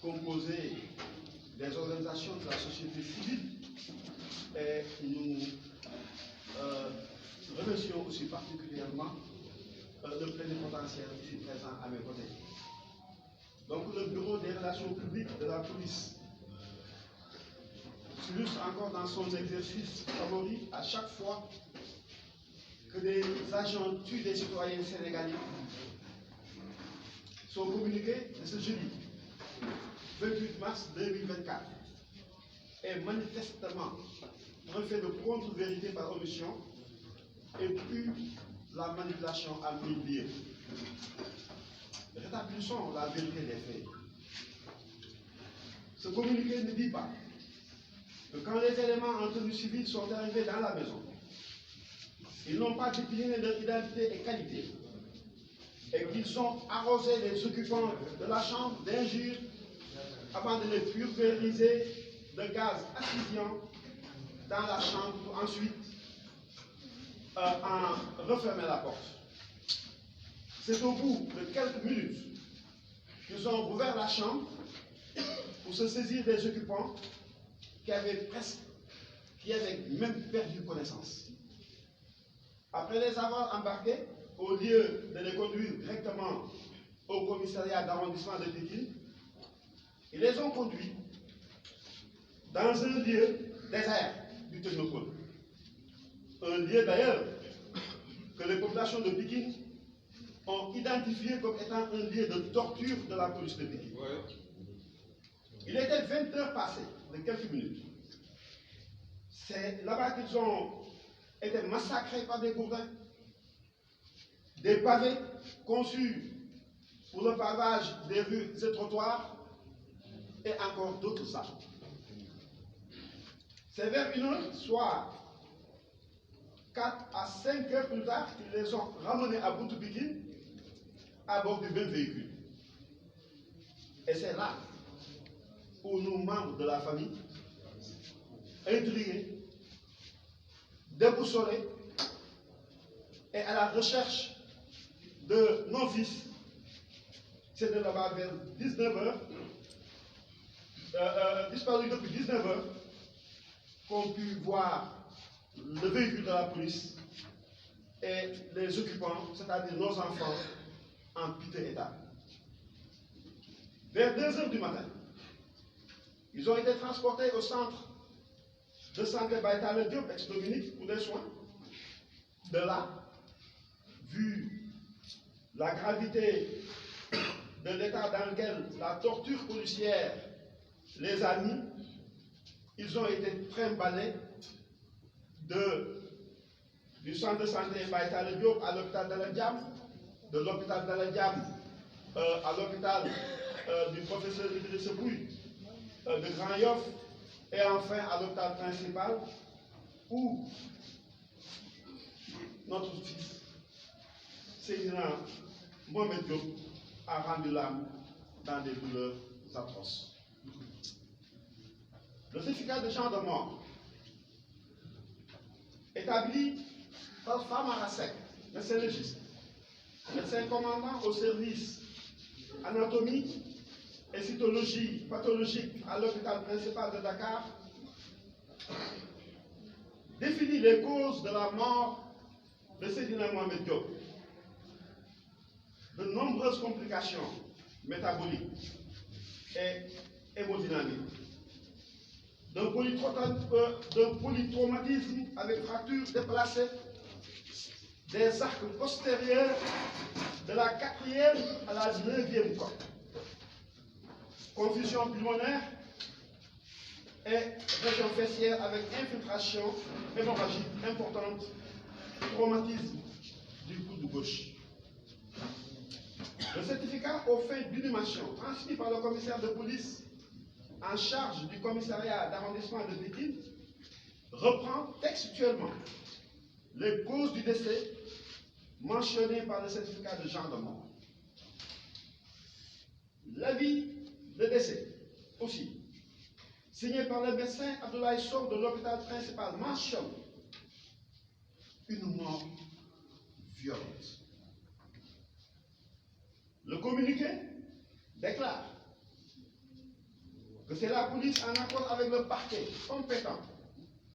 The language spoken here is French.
composé des organisations de la société civile et nous remercions aussi particulièrement le plénipotentiaire ici présent à mes côtés. Donc le bureau des relations publiques de la police s'illustre encore dans son exercice favori à chaque fois que des agents tuent des citoyens sénégalais. Son communiqué de ce jeudi 28 mars 2024 est manifestement un fait de contre-vérité par omission et puis la manipulation à mille lieues. Rétablissons la vérité des faits. Ce communiqué ne dit pas que quand les éléments en tenue civile sont arrivés dans la maison, ils n'ont pas décliné leur identité et qualité et qu'ils ont arrosé les occupants de la chambre d'injures avant de les pulvériser de gaz asphyxiant dans la chambre pour ensuite en refermer la porte. C'est au bout de quelques minutes qu'ils ont ouvert la chambre pour se saisir des occupants qui avaient même perdu connaissance. Après les avoir embarqués, au lieu de les conduire directement au commissariat d'arrondissement de Pikine, ils les ont conduits dans un lieu désert du Technopole. Un lieu d'ailleurs que les populations de Pikine ont identifié comme étant un lieu de torture de la police de Pikine. Il était 20 heures passées de quelques minutes. C'est là-bas qu'ils ont été massacrés par des gourdins, des pavés conçus pour le pavage des rues et trottoirs et encore d'autres armes. C'est vers une heure, soit 4 à 5 heures plus tard, qu'ils les ont ramenés à Boutoupikin à bord du même véhicule. Et c'est là où nous, membres de la famille, intrigués, déboussolés et à la recherche de nos fils, c'est de là-bas vers 19 h, disparu depuis 19 h, qu'on pu voir le véhicule de la police et les occupants, c'est-à-dire nos enfants, en piteux état. Vers 2 h du matin, ils ont été transportés au centre de santé Baïtale Diop, ex-Dominique, pour des soins. De là, vu la gravité de l'état dans lequel la torture policière les a mis, ils ont été trimballés du centre de santé Baïtale Diop à l'hôpital d'Aladjam, de l'hôpital d'Aladjam à l'hôpital du professeur Idriss Pouy de Grand Yoff, et enfin à l'hôpital principal où notre fils, Seydina Mohamed Diop, a rendu l'âme dans des douleurs atroces. Le certificat de genre de mort établi par Famara Seck, médecin légiste, médecin commandant au service anatomie et cytologie pathologique à l'hôpital principal de Dakar, définit les causes de la mort de Seydina Mohamed Diop. De nombreuses complications métaboliques et hémodynamiques, d'un polytraumatisme avec fracture déplacée des arcs postérieurs de la 4e à la 9e côte, confusion pulmonaire et région fessière avec infiltration hémorragique importante, traumatisme du coude gauche. Le certificat aux fins d'inhumation transmis par le commissaire de police en charge du commissariat d'arrondissement de Pikine reprend textuellement les causes du décès mentionnées par le certificat de genre de mort. L'avis de décès aussi, signé par le médecin Abdoulaye Sow de l'hôpital principal, mentionne une mort violente. Le communiqué déclare que c'est la police en accord avec le parquet compétent